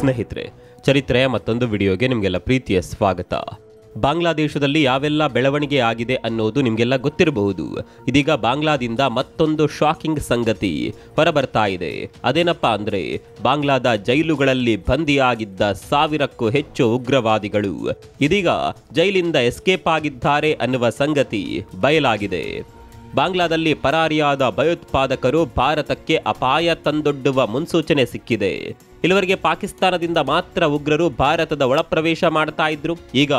ಸ್ನೇಹಿತರೆ, ಚರಿತ್ರೆಯ ಮತ್ತೊಂದು ವಿಡಿಯೋಗೆ ನಿಮಗೆಲ್ಲ ಪ್ರೀತಿಯ ಸ್ವಾಗತ. ಬಾಂಗ್ಲಾದೇಶದಲ್ಲಿ ಯಾವೆಲ್ಲ ಬೆಳವಣಿಗೆ ಆಗಿದೆ ಅನ್ನೋದು ನಿಮಗೆಲ್ಲ ಗೊತ್ತಿರಬಹುದು. ಇದೀಗ ಬಾಂಗ್ಲಾದಿಂದ ಮತ್ತೊಂದು ಶಾಕಿಂಗ್ ಸಂಗತಿ ಹೊರಬರ್ತಾ ಇದೆ. ಅದೇನಪ್ಪಾ ಅಂದ್ರೆ, ಬಾಂಗ್ಲಾದ ಜೈಲುಗಳಲ್ಲಿ ಬಂದಿಯಾಗಿದ್ದ 1000ಕ್ಕೂ ಹೆಚ್ಚು ಉಗ್ರವಾದಿಗಳು ಇದೀಗ ಜೈಲಿಂದ ಎಸ್ಕೇಪ್ ಆಗಿದ್ದಾರೆ ಅನ್ನುವ ಸಂಗತಿ ಬಯಲಾಗಿದೆ. ಬಾಂಗ್ಲಾದಲ್ಲಿ ಪರಾರಿಯಾದ ಭಯೋತ್ಪಾದಕರು ಭಾರತಕ್ಕೆ ಅಪಾಯ ತಂದೊಡ್ಡುವ ಮುನ್ಸೂಚನೆ ಸಿಕ್ಕಿದೆ. ಇಲ್ಲಿವರೆಗೆ ಪಾಕಿಸ್ತಾನದಿಂದ ಮಾತ್ರ ಉಗ್ರರು ಭಾರತದ ಒಳಪ್ರವೇಶ ಮಾಡ್ತಾ ಇದ್ರು. ಈಗ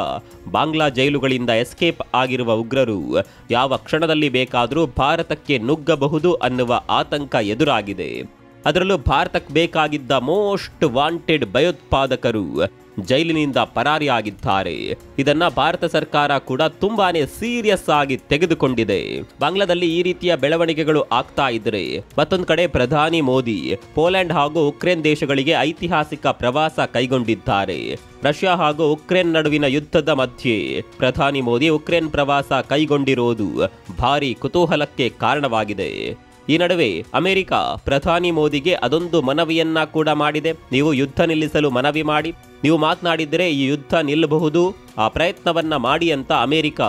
ಬಾಂಗ್ಲಾ ಜೈಲುಗಳಿಂದ ಎಸ್ಕೇಪ್ ಆಗಿರುವ ಉಗ್ರರು ಯಾವ ಕ್ಷಣದಲ್ಲಿ ಬೇಕಾದರೂ ಭಾರತಕ್ಕೆ ನುಗ್ಗಬಹುದು ಅನ್ನುವ ಆತಂಕ ಎದುರಾಗಿದೆ. ಅದರಲ್ಲೂ ಭಾರತಕ್ಕೆ ಬೇಕಾಗಿದ್ದ ಮೋಸ್ಟ್ ವಾಂಟೆಡ್ ಭಯೋತ್ಪಾದಕರು ಜೈಲಿನಿಂದ ಪರಾರಿಯಾಗಿದ್ದಾರೆ. ಇದನ್ನ ಭಾರತ ಸರ್ಕಾರ ಕೂಡ ತುಂಬಾನೇ ಸೀರಿಯಸ್ ಆಗಿ ತೆಗೆದುಕೊಂಡಿದೆ. ಬಾಂಗ್ಲಾದಲ್ಲಿ ಈ ರೀತಿಯ ಬೆಳವಣಿಗೆಗಳು ಆಗ್ತಾ ಇದ್ರೆ, ಮತ್ತೊಂದು ಕಡೆ ಪ್ರಧಾನಿ ಮೋದಿ ಪೋಲೆಂಡ್ ಹಾಗೂ ಉಕ್ರೇನ್ ದೇಶಗಳಿಗೆ ಐತಿಹಾಸಿಕ ಪ್ರವಾಸ ಕೈಗೊಂಡಿದ್ದಾರೆ. ರಷ್ಯಾ ಹಾಗೂ ಉಕ್ರೇನ್ ನಡುವಿನ ಯುದ್ಧದ ಮಧ್ಯೆ ಪ್ರಧಾನಿ ಮೋದಿ ಉಕ್ರೇನ್ ಪ್ರವಾಸ ಕೈಗೊಂಡಿರೋದು ಭಾರಿ ಕುತೂಹಲಕ್ಕೆ ಕಾರಣವಾಗಿದೆ. ಈ ನಡುವೆ ಅಮೆರಿಕ ಪ್ರಧಾನಿ ಮೋದಿಗೆ ಅದೊಂದು ಮನವಿಯನ್ನ ಕೂಡ ಮಾಡಿದೆ. ನೀವು ಯುದ್ಧ ನಿಲ್ಲಿಸಲು ಮನವಿ ಮಾಡಿ, ನೀವು ಮಾತನಾಡಿದರೆ ಈ ಯುದ್ಧ ನಿಲ್ಲಬಹುದು, ಆ ಪ್ರಯತ್ನವನ್ನ ಮಾಡಿ ಅಂತ ಅಮೆರಿಕ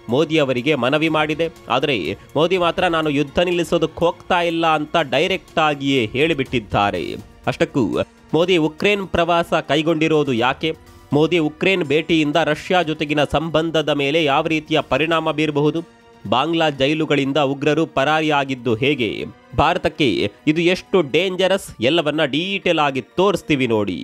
ಮೋದಿ ಅವರಿಗೆ ಮನವಿ ಮಾಡಿದೆ. ಆದರೆ ಮೋದಿ ಮಾತ್ರ ನಾನು ಯುದ್ಧ ನಿಲ್ಲಿಸೋದಕ್ಕೆ ಹೋಗ್ತಾ ಇಲ್ಲ ಅಂತ ಡೈರೆಕ್ಟ್ ಆಗಿಯೇ ಹೇಳಿಬಿಟ್ಟಿದ್ದಾರೆ. ಅಷ್ಟಕ್ಕೂ ಮೋದಿ ಉಕ್ರೇನ್ ಪ್ರವಾಸ ಕೈಗೊಂಡಿರೋದು ಯಾಕೆ? ಮೋದಿ ಉಕ್ರೇನ್ ಭೇಟಿಯಿಂದ ರಷ್ಯಾ ಜೊತೆಗಿನ ಸಂಬಂಧದ ಮೇಲೆ ಯಾವ ರೀತಿಯ ಪರಿಣಾಮ ಬೀರಬಹುದು? ಬಾಂಗ್ಲಾ ಜೈಲುಗಳಿಂದ ಉಗ್ರರು ಪರಾರಿಯಾಗಿದ್ದು ಹೇಗೆ? ಭಾರತಕ್ಕೆ ಇದು ಎಷ್ಟು ಡೇಂಜರಸ್? ಎಲ್ಲವನ್ನ ಡೀಟೇಲ್ ಆಗಿ ತೋರಿಸ್ತೀವಿ ನೋಡಿ.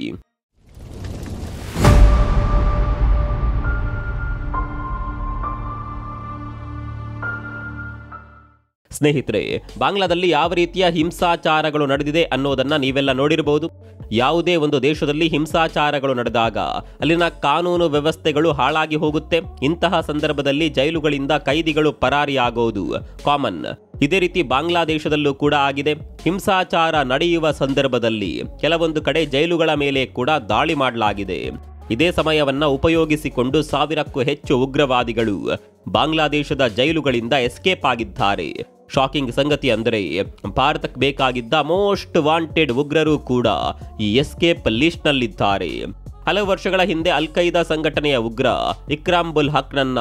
ಸ್ನೇಹಿತರೆ, ಬಾಂಗ್ಲಾದಲ್ಲಿ ಯಾವ ರೀತಿಯ ಹಿಂಸಾಚಾರಗಳು ನಡೆದಿದೆ ಅನ್ನೋದನ್ನ ನೀವೆಲ್ಲ ನೋಡಿರಬಹುದು. ಯಾವುದೇ ಒಂದು ದೇಶದಲ್ಲಿ ಹಿಂಸಾಚಾರಗಳು ನಡೆದಾಗ ಅಲ್ಲಿನ ಕಾನೂನು ವ್ಯವಸ್ಥೆಗಳು ಹಾಳಾಗಿ ಹೋಗುತ್ತೆ. ಇಂತಹ ಸಂದರ್ಭದಲ್ಲಿ ಜೈಲುಗಳಿಂದ ಕೈದಿಗಳು ಪರಾರಿಯಾಗೋದು ಕಾಮನ್. ಇದೇ ರೀತಿ ಬಾಂಗ್ಲಾದೇಶದಲ್ಲೂ ಕೂಡ ಆಗಿದೆ. ಹಿಂಸಾಚಾರ ನಡೆಯುವ ಸಂದರ್ಭದಲ್ಲಿ ಕೆಲವೊಂದು ಕಡೆ ಜೈಲುಗಳ ಮೇಲೆ ಕೂಡ ದಾಳಿ ಮಾಡಲಾಗಿದೆ. ಇದೇ ಸಮಯವನ್ನ ಉಪಯೋಗಿಸಿಕೊಂಡು 1000ಕ್ಕೂ ಹೆಚ್ಚು ಉಗ್ರವಾದಿಗಳು ಬಾಂಗ್ಲಾದೇಶದ ಜೈಲುಗಳಿಂದ ಎಸ್ಕೇಪ್ ಆಗಿದ್ದಾರೆ. ಶಾಕಿಂಗ್ ಸಂಗತಿ ಅಂದರೆ, ಭಾರತಕ್ಕೆ ಬೇಕಾಗಿದ್ದ ಮೋಸ್ಟ್ ವಾಂಟೆಡ್ ಉಗ್ರರು ಕೂಡ ಈ ಎಸ್ಕೇಪ್ ಲಿಸ್ಟ್ ನಲ್ಲಿದ್ದಾರೆ. ಹಲವು ವರ್ಷಗಳ ಹಿಂದೆ ಅಲ್ ಖೈದಾ ಸಂಘಟನೆಯ ಉಗ್ರ ಇಕ್ರಾಮ್ ಉಲ್ ಹಕ್ ನನ್ನ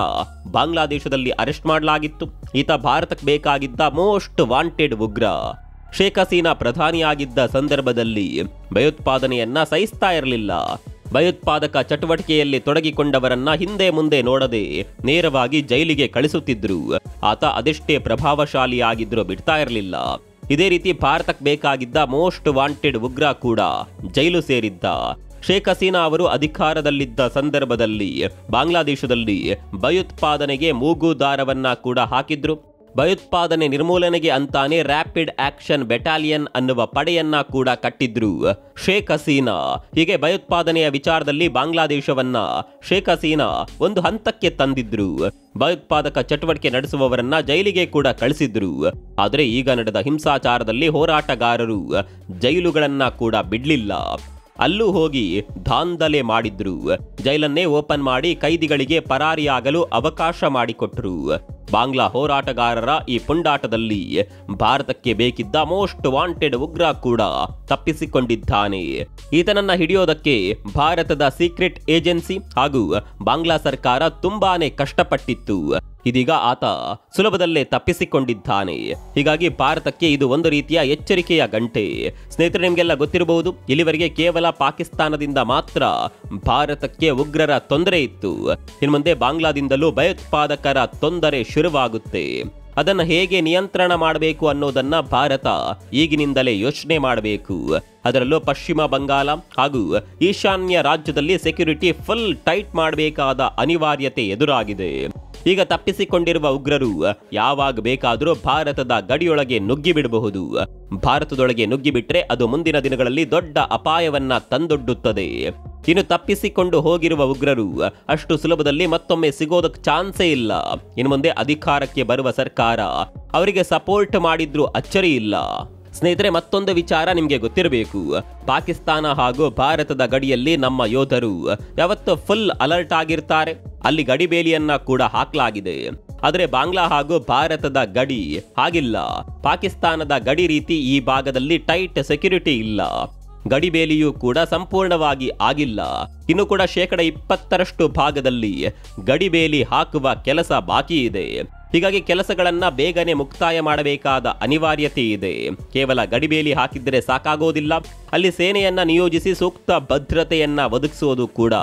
ಬಾಂಗ್ಲಾದೇಶದಲ್ಲಿ ಅರೆಸ್ಟ್ ಮಾಡಲಾಗಿತ್ತು. ಈತ ಭಾರತಕ್ಕೆ ಬೇಕಾಗಿದ್ದ ಮೋಸ್ಟ್ ವಾಂಟೆಡ್ ಉಗ್ರ. ಶೇಖ್ ಹಸೀನಾ ಪ್ರಧಾನಿಯಾಗಿದ್ದ ಸಂದರ್ಭದಲ್ಲಿ ಭಯೋತ್ಪಾದನೆಯನ್ನ ಸಹಿಸ್ತಾ ಇರಲಿಲ್ಲ. ಭಯೋತ್ಪಾದಕ ಚಟುವಟಿಕೆಯಲ್ಲಿ ತೊಡಗಿಕೊಂಡವರನ್ನ ಹಿಂದೆ ಮುಂದೆ ನೋಡದೆ ನೇರವಾಗಿ ಜೈಲಿಗೆ ಕಳಿಸುತ್ತಿದ್ರು. ಆತ ಅದೆಷ್ಟೇ ಪ್ರಭಾವಶಾಲಿಯಾಗಿದ್ರೂ ಬಿಡ್ತಾ ಇರಲಿಲ್ಲ. ಇದೇ ರೀತಿ ಭಾರತಕ್ಕೆ ಬೇಕಾಗಿದ್ದ ಮೋಸ್ಟ್ ವಾಂಟೆಡ್ ಉಗ್ರ ಕೂಡ ಜೈಲು ಸೇರಿದ್ದ. ಶೇಖ್ ಹಸೀನಾ ಅವರು ಅಧಿಕಾರದಲ್ಲಿದ್ದ ಸಂದರ್ಭದಲ್ಲಿ ಬಾಂಗ್ಲಾದೇಶದಲ್ಲಿ ಭಯೋತ್ಪಾದನೆಗೆ ಮೂಗುದಾರವನ್ನ ಕೂಡ ಹಾಕಿದ್ರು. ಭಯೋತ್ಪಾದನೆ ನಿರ್ಮೂಲನೆಗೆ ಅಂತಾನೆ ರ್ಯಾಪಿಡ್ ಆಕ್ಷನ್ ಬೆಟಾಲಿಯನ್ ಅನ್ನುವ ಪಡೆಯನ್ನ ಕೂಡ ಕಟ್ಟಿದ್ರು ಶೇಖ್ ಹಸೀನಾ. ಹೀಗೆ ಭಯೋತ್ಪಾದನೆಯ ವಿಚಾರದಲ್ಲಿ ಬಾಂಗ್ಲಾದೇಶವನ್ನ ಶೇಖ್ ಹಸೀನಾ ಒಂದು ಹಂತಕ್ಕೆ ತಂದಿದ್ರು. ಭಯೋತ್ಪಾದಕ ಚಟುವಟಿಕೆ ನಡೆಸುವವರನ್ನ ಜೈಲಿಗೆ ಕೂಡ ಕಳಿಸಿದ್ರು. ಆದರೆ ಈಗ ನಡೆದ ಹಿಂಸಾಚಾರದಲ್ಲಿ ಹೋರಾಟಗಾರರು ಜೈಲುಗಳನ್ನ ಕೂಡ ಬಿಡ್ಲಿಲ್ಲ. ಅಲ್ಲೂ ಹೋಗಿ ದಾಂಧಲೆ ಮಾಡಿದ್ರು. ಜೈಲನ್ನೇ ಓಪನ್ ಮಾಡಿ ಕೈದಿಗಳಿಗೆ ಪರಾರಿಯಾಗಲು ಅವಕಾಶ ಮಾಡಿಕೊಟ್ರು. ಬಾಂಗ್ಲಾ ಹೋರಾಟಗಾರರ ಈ ಪುಂಡಾಟದಲ್ಲಿ ಭಾರತಕ್ಕೆ ಬೇಕಿದ್ದ ಮೋಸ್ಟ್ ವಾಂಟೆಡ್ ಉಗ್ರ ಕೂಡ ತಪ್ಪಿಸಿಕೊಂಡಿದ್ದಾನೆ. ಈತನನ್ನ ಹಿಡಿಯೋದಕ್ಕೆ ಭಾರತದ ಸೀಕ್ರೆಟ್ ಏಜೆನ್ಸಿ ಹಾಗೂ ಬಾಂಗ್ಲಾ ಸರ್ಕಾರ ತುಂಬಾನೇ ಕಷ್ಟಪಟ್ಟಿತ್ತು. ಇದೀಗ ಆತ ಸುಲಭದಲ್ಲೇ ತಪ್ಪಿಸಿಕೊಂಡಿದ್ದಾನೆ. ಹೀಗಾಗಿ ಭಾರತಕ್ಕೆ ಇದು ಒಂದು ರೀತಿಯ ಎಚ್ಚರಿಕೆಯ ಗಂಟೆ. ಸ್ನೇಹಿತರೆ, ನಿಮಗೆಲ್ಲ ಗೊತ್ತಿರಬಹುದು, ಇಲ್ಲಿವರೆಗೆ ಕೇವಲ ಪಾಕಿಸ್ತಾನದಿಂದ ಮಾತ್ರ ಭಾರತಕ್ಕೆ ಉಗ್ರರ ತೊಂದರೆ ಇತ್ತು. ಇನ್ನು ಮುಂದೆ ಬಾಂಗ್ಲಾದಿಂದಲೂ ಭಯೋತ್ಪಾದಕರ ತೊಂದರೆ ಶುರುವಾಗುತ್ತೆ. ಅದನ್ನು ಹೇಗೆ ನಿಯಂತ್ರಣ ಮಾಡಬೇಕು ಅನ್ನೋದನ್ನ ಭಾರತ ಈಗಿನಿಂದಲೇ ಯೋಚನೆ ಮಾಡಬೇಕು. ಅದರಲ್ಲೂ ಪಶ್ಚಿಮ ಬಂಗಾಳ ಹಾಗೂ ಈಶಾನ್ಯ ರಾಜ್ಯದಲ್ಲಿ ಸೆಕ್ಯೂರಿಟಿ ಫುಲ್ ಟೈಟ್ ಮಾಡಬೇಕಾದ ಅನಿವಾರ್ಯತೆ ಎದುರಾಗಿದೆ. ಈಗ ತಪ್ಪಿಸಿಕೊಂಡಿರುವ ಉಗ್ರರು ಯಾವಾಗ ಬೇಕಾದರೂ ಭಾರತದ ಗಡಿಯೊಳಗೆ ನುಗ್ಗಿಬಿಡಬಹುದು. ಭಾರತದೊಳಗೆ ನುಗ್ಗಿಬಿಟ್ರೆ ಅದು ಮುಂದಿನ ದಿನಗಳಲ್ಲಿ ದೊಡ್ಡ ಅಪಾಯವನ್ನ ತಂದೊಡ್ಡುತ್ತದೆ. ಇನ್ನು ತಪ್ಪಿಸಿಕೊಂಡು ಹೋಗಿರುವ ಉಗ್ರರು ಅಷ್ಟು ಸುಲಭದಲ್ಲಿ ಮತ್ತೊಮ್ಮೆ ಸಿಗೋದಕ್ಕೆ ಚಾನ್ಸೇ ಇಲ್ಲ. ಇನ್ನು ಮುಂದೆ ಅಧಿಕಾರಕ್ಕೆ ಬರುವ ಸರ್ಕಾರ ಅವರಿಗೆ ಸಪೋರ್ಟ್ ಮಾಡಿದ್ರೂ ಅಚ್ಚರಿ ಇಲ್ಲ. ಸ್ನೇಹಿತರೆ, ಮತ್ತೊಂದು ವಿಚಾರ ನಿಮಗೆ ಗೊತ್ತಿರಬೇಕು. ಪಾಕಿಸ್ತಾನ ಹಾಗೂ ಭಾರತದ ಗಡಿಯಲ್ಲಿ ನಮ್ಮ ಯೋಧರು ಯಾವತ್ತೂ ಫುಲ್ ಅಲರ್ಟ್ ಆಗಿರ್ತಾರೆ. ಅಲ್ಲಿ ಗಡಿ ಬೇಲಿಯನ್ನ ಕೂಡ ಹಾಕಲಾಗಿದೆ. ಆದರೆ ಬಾಂಗ್ಲಾ ಹಾಗೂ ಭಾರತದ ಗಡಿ ಹಾಗಿಲ್ಲ. ಪಾಕಿಸ್ತಾನದ ಗಡಿ ರೀತಿ ಈ ಭಾಗದಲ್ಲಿ ಟೈಟ್ ಸೆಕ್ಯೂರಿಟಿ ಇಲ್ಲ. ಗಡಿಬೇಲಿಯೂ ಕೂಡ ಸಂಪೂರ್ಣವಾಗಿ ಆಗಿಲ್ಲ. ಇನ್ನು ಕೂಡ 20% ಭಾಗದಲ್ಲಿ ಗಡಿಬೇಲಿ ಹಾಕುವ ಕೆಲಸ ಬಾಕಿ ಇದೆ. ಹೀಗಾಗಿ ಕೆಲಸಗಳನ್ನ ಬೇಗನೆ ಮುಕ್ತಾಯ ಮಾಡಬೇಕಾದ ಅನಿವಾರ್ಯತೆ ಇದೆ. ಕೇವಲ ಗಡಿಬೇಲಿ ಹಾಕಿದ್ರೆ ಸಾಕಾಗೋದಿಲ್ಲ, ಅಲ್ಲಿ ಸೇನೆಯನ್ನ ನಿಯೋಜಿಸಿ ಸೂಕ್ತ ಭದ್ರತೆಯನ್ನ ಒದಗಿಸುವುದು ಕೂಡ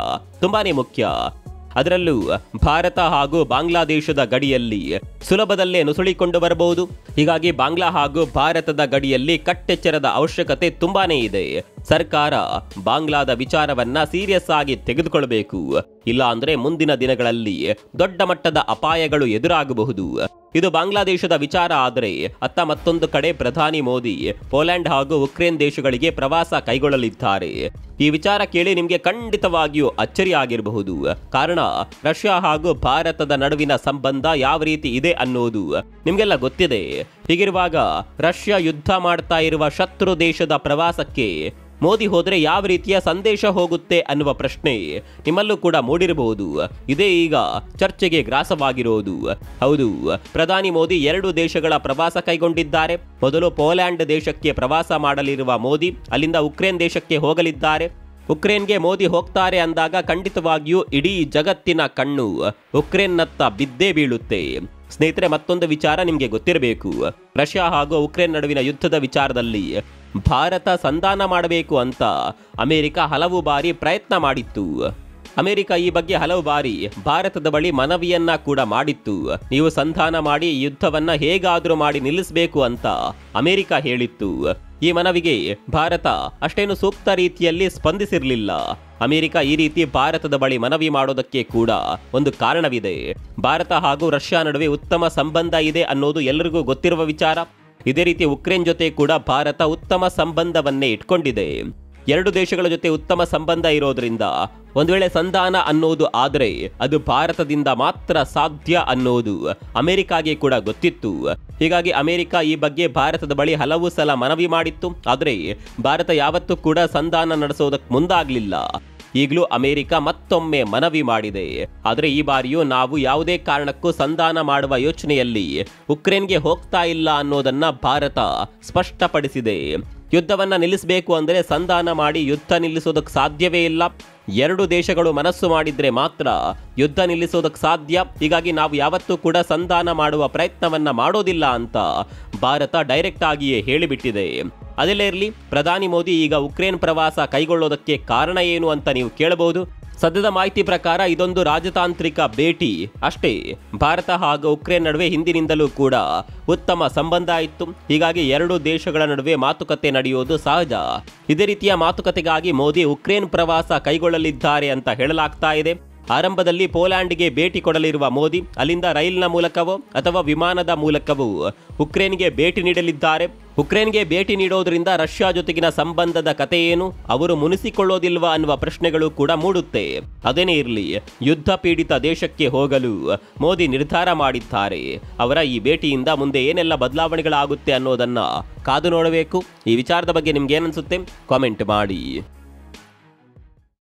ತುಂಬಾನೇ ಮುಖ್ಯ. ಅದರಲ್ಲೂ ಭಾರತ ಹಾಗೂ ಬಾಂಗ್ಲಾದೇಶದ ಗಡಿಯಲ್ಲಿ ಸುಲಭದಲ್ಲೇ ನುಸುಳಿಕೊಂಡು ಬರಬಹುದು. ಹೀಗಾಗಿ ಬಾಂಗ್ಲಾ ಹಾಗೂ ಭಾರತದ ಗಡಿಯಲ್ಲಿ ಕಟ್ಟೆಚ್ಚರದ ಅವಶ್ಯಕತೆ ತುಂಬಾನೇ ಇದೆ. ಸರ್ಕಾರ ಬಾಂಗ್ಲಾದ ವಿಚಾರವನ್ನ ಸೀರಿಯಸ್ ಆಗಿ ತೆಗೆದುಕೊಳ್ಳಬೇಕು. ಇಲ್ಲ ಅಂದ್ರೆ ಮುಂದಿನ ದಿನಗಳಲ್ಲಿ ದೊಡ್ಡ ಮಟ್ಟದ ಅಪಾಯಗಳು ಎದುರಾಗಬಹುದು. ಇದು ಬಾಂಗ್ಲಾದೇಶದ ವಿಚಾರ ಆದರೆ ಅತ್ತ ಮತ್ತೊಂದು ಕಡೆ ಪ್ರಧಾನಿ ಮೋದಿ ಪೋಲೆಂಡ್ ಹಾಗೂ ಉಕ್ರೇನ್ ದೇಶಗಳಿಗೆ ಪ್ರವಾಸ ಕೈಗೊಳ್ಳಲಿದ್ದಾರೆ. ಈ ವಿಚಾರ ಕೇಳಿ ನಿಮಗೆ ಖಂಡಿತವಾಗಿಯೂ ಅಚ್ಚರಿ ಆಗಿರಬಹುದು. ಕಾರಣ ರಷ್ಯಾ ಹಾಗೂ ಭಾರತದ ನಡುವಿನ ಸಂಬಂಧ ಯಾವ ರೀತಿ ಇದೆ ಅನ್ನೋದು ನಿಮಗೆಲ್ಲ ಗೊತ್ತಿದೆ. ಹೀಗಿರುವಾಗ ರಷ್ಯಾ ಯುದ್ಧ ಮಾಡ್ತಾ ಇರುವ ಶತ್ರು ದೇಶದ ಪ್ರವಾಸಕ್ಕೆ ಮೋದಿ ಹೋದ್ರೆ ಯಾವ ರೀತಿಯ ಸಂದೇಶ ಹೋಗುತ್ತೆ ಅನ್ನುವ ಪ್ರಶ್ನೆ ನಿಮ್ಮಲ್ಲೂ ಕೂಡ ಮೂಡಿರಬಹುದು. ಇದೇ ಈಗ ಚರ್ಚೆಗೆ ಗ್ರಾಸವಾಗಿರೋದು. ಹೌದು, ಪ್ರಧಾನಿ ಮೋದಿ 2 ದೇಶಗಳ ಪ್ರವಾಸ ಕೈಗೊಂಡಿದ್ದಾರೆ. ಮೊದಲು ಪೋಲ್ಯಾಂಡ್ ದೇಶಕ್ಕೆ ಪ್ರವಾಸ ಮಾಡಲಿರುವ ಮೋದಿ ಅಲ್ಲಿಂದ ಉಕ್ರೇನ್ ದೇಶಕ್ಕೆ ಹೋಗಲಿದ್ದಾರೆ. ಉಕ್ರೇನ್ಗೆ ಮೋದಿ ಹೋಗ್ತಾರೆ ಅಂದಾಗ ಖಂಡಿತವಾಗಿಯೂ ಇಡೀ ಜಗತ್ತಿನ ಕಣ್ಣು ಉಕ್ರೇನ್ನತ್ತ ಬಿದ್ದೇ ಬೀಳುತ್ತೆ. ಸ್ನೇಹಿತರೆ, ಮತ್ತೊಂದು ವಿಚಾರ ನಿಮಗೆ ಗೊತ್ತಿರಬೇಕು. ರಷ್ಯಾ ಹಾಗೂ ಉಕ್ರೇನ್ ನಡುವಿನ ಯುದ್ಧದ ವಿಚಾರದಲ್ಲಿ ಭಾರತ ಸಂಧಾನ ಮಾಡಬೇಕು ಅಂತ ಅಮೆರಿಕ ಹಲವು ಬಾರಿ ಪ್ರಯತ್ನ ಮಾಡಿತ್ತು. ಅಮೆರಿಕ ಈ ಬಗ್ಗೆ ಹಲವು ಬಾರಿ ಭಾರತದ ಬಳಿ ಮನವಿಯನ್ನ ಕೂಡ ಮಾಡಿತ್ತು. ನೀವು ಸಂಧಾನ ಮಾಡಿ ಯುದ್ಧವನ್ನ ಹೇಗಾದರೂ ಮಾಡಿ ನಿಲ್ಲಿಸಬೇಕು ಅಂತ ಅಮೆರಿಕ ಹೇಳಿತ್ತು. ಈ ಮನವಿಗೆ ಭಾರತ ಅಷ್ಟೇನು ಸೂಕ್ತ ರೀತಿಯಲ್ಲಿ ಸ್ಪಂದಿಸಿರಲಿಲ್ಲ. ಅಮೆರಿಕ ಈ ರೀತಿ ಭಾರತದ ಬಳಿ ಮನವಿ ಮಾಡೋದಕ್ಕೆ ಕೂಡ ಒಂದು ಕಾರಣವಿದೆ. ಭಾರತ ಹಾಗೂ ರಷ್ಯಾ ನಡುವೆ ಉತ್ತಮ ಸಂಬಂಧ ಇದೆ ಅನ್ನೋದು ಎಲ್ಲರಿಗೂ ಗೊತ್ತಿರುವ ವಿಚಾರ. ಇದೇ ರೀತಿ ಉಕ್ರೇನ್ ಜೊತೆ ಕೂಡ ಭಾರತ ಉತ್ತಮ ಸಂಬಂಧವನ್ನೇ ಇಟ್ಕೊಂಡಿದೆ. 2 ದೇಶಗಳ ಜೊತೆ ಉತ್ತಮ ಸಂಬಂಧ ಇರೋದ್ರಿಂದ ಒಂದು ವೇಳೆ ಸಂಧಾನ ಅನ್ನೋದು ಆದರೆ ಅದು ಭಾರತದಿಂದ ಮಾತ್ರ ಸಾಧ್ಯ ಅನ್ನೋದು ಅಮೆರಿಕಾಗೆ ಕೂಡ ಗೊತ್ತಿತ್ತು. ಹೀಗಾಗಿ ಅಮೆರಿಕ ಈ ಬಗ್ಗೆ ಭಾರತದ ಬಳಿ ಹಲವು ಸಲ ಮನವಿ ಮಾಡಿತ್ತು. ಆದರೆ ಭಾರತ ಯಾವತ್ತೂ ಕೂಡ ಸಂಧಾನ ನಡೆಸೋದಕ್ಕೆ ಮುಂದಾಗಲಿಲ್ಲ. ಈಗಲೂ ಅಮೆರಿಕ ಮತ್ತೊಮ್ಮೆ ಮನವಿ ಮಾಡಿದೆ. ಆದರೆ ಈ ಬಾರಿಯೂ ನಾವು ಯಾವುದೇ ಕಾರಣಕ್ಕೂ ಸಂಧಾನ ಮಾಡುವ ಯೋಚನೆಯಲ್ಲಿ ಉಕ್ರೇನ್ಗೆ ಹೋಗ್ತಾ ಇಲ್ಲ ಅನ್ನೋದನ್ನ ಭಾರತ ಸ್ಪಷ್ಟಪಡಿಸಿದೆ. ಯುದ್ಧವನ್ನ ನಿಲ್ಲಿಸಬೇಕು ಅಂದರೆ ಸಂಧಾನ ಮಾಡಿ ಯುದ್ಧ ನಿಲ್ಲಿಸೋದಕ್ಕೆ ಸಾಧ್ಯವೇ ಇಲ್ಲ. 2 ದೇಶಗಳು ಮನಸ್ಸು ಮಾಡಿದ್ರೆ ಮಾತ್ರ ಯುದ್ಧ ನಿಲ್ಲಿಸೋದಕ್ಕೆ ಸಾಧ್ಯ. ಹೀಗಾಗಿ ನಾವು ಯಾವತ್ತೂ ಕೂಡ ಸಂಧಾನ ಮಾಡುವ ಪ್ರಯತ್ನವನ್ನ ಮಾಡೋದಿಲ್ಲ ಅಂತ ಭಾರತ ಡೈರೆಕ್ಟ್ ಆಗಿಯೇ ಹೇಳಿಬಿಟ್ಟಿದೆ. ಅದೆಲ್ಲ ಇರಲಿ, ಪ್ರಧಾನಿ ಮೋದಿ ಈಗ ಉಕ್ರೇನ್ ಪ್ರವಾಸ ಕೈಗೊಳ್ಳೋದಕ್ಕೆ ಕಾರಣ ಏನು ಅಂತ ನೀವು ಕೇಳಬಹುದು. ಸದ್ಯದ ಮಾಹಿತಿ ಪ್ರಕಾರ ಇದೊಂದು ರಾಜತಾಂತ್ರಿಕ ಭೇಟಿ ಅಷ್ಟೇ. ಭಾರತ ಹಾಗೂ ಉಕ್ರೇನ್ ನಡುವೆ ಹಿಂದಿನಿಂದಲೂ ಕೂಡ ಉತ್ತಮ ಸಂಬಂಧ ಇತ್ತು. ಹೀಗಾಗಿ 2 ದೇಶಗಳ ನಡುವೆ ಮಾತುಕತೆ ನಡೆಯೋದು ಸಹಜ. ಇದೇ ರೀತಿಯ ಮಾತುಕತೆಗಾಗಿ ಮೋದಿ ಉಕ್ರೇನ್ ಪ್ರವಾಸ ಕೈಗೊಳ್ಳಲಿದ್ದಾರೆ ಅಂತ ಹೇಳಲಾಗ್ತಾ ಇದೆ. ಆರಂಭದಲ್ಲಿ ಪೋಲ್ಯಾಂಡ್ಗೆ ಭೇಟಿ ಕೊಡಲಿರುವ ಮೋದಿ ಅಲ್ಲಿಂದ ರೈಲಿನ ಮೂಲಕವೋ ಅಥವಾ ವಿಮಾನದ ಮೂಲಕವೋ ಉಕ್ರೇನ್ಗೆ ಭೇಟಿ ನೀಡಲಿದ್ದಾರೆ. ಉಕ್ರೇನ್ಗೆ ಭೇಟಿ ನೀಡೋದ್ರಿಂದ ರಷ್ಯಾ ಜೊತೆಗಿನ ಸಂಬಂಧದ ಕತೆ ಏನು, ಅವರು ಮುನಿಸಿಕೊಳ್ಳೋದಿಲ್ವಾ ಅನ್ನುವ ಪ್ರಶ್ನೆಗಳು ಕೂಡ ಮೂಡುತ್ತೆ. ಅದೇನೇ ಇರಲಿ, ಯುದ್ಧ ಪೀಡಿತ ದೇಶಕ್ಕೆ ಹೋಗಲು ಮೋದಿ ನಿರ್ಧಾರ ಮಾಡಿದ್ದಾರೆ. ಅವರ ಈ ಭೇಟಿಯಿಂದ ಮುಂದೆ ಏನೆಲ್ಲ ಬದಲಾವಣೆಗಳಾಗುತ್ತೆ ಅನ್ನೋದನ್ನ ಕಾದು ನೋಡಬೇಕು. ಈ ವಿಚಾರದ ಬಗ್ಗೆ ನಿಮ್ಗೆ ಏನನ್ಸುತ್ತೆ ಕಾಮೆಂಟ್ ಮಾಡಿ.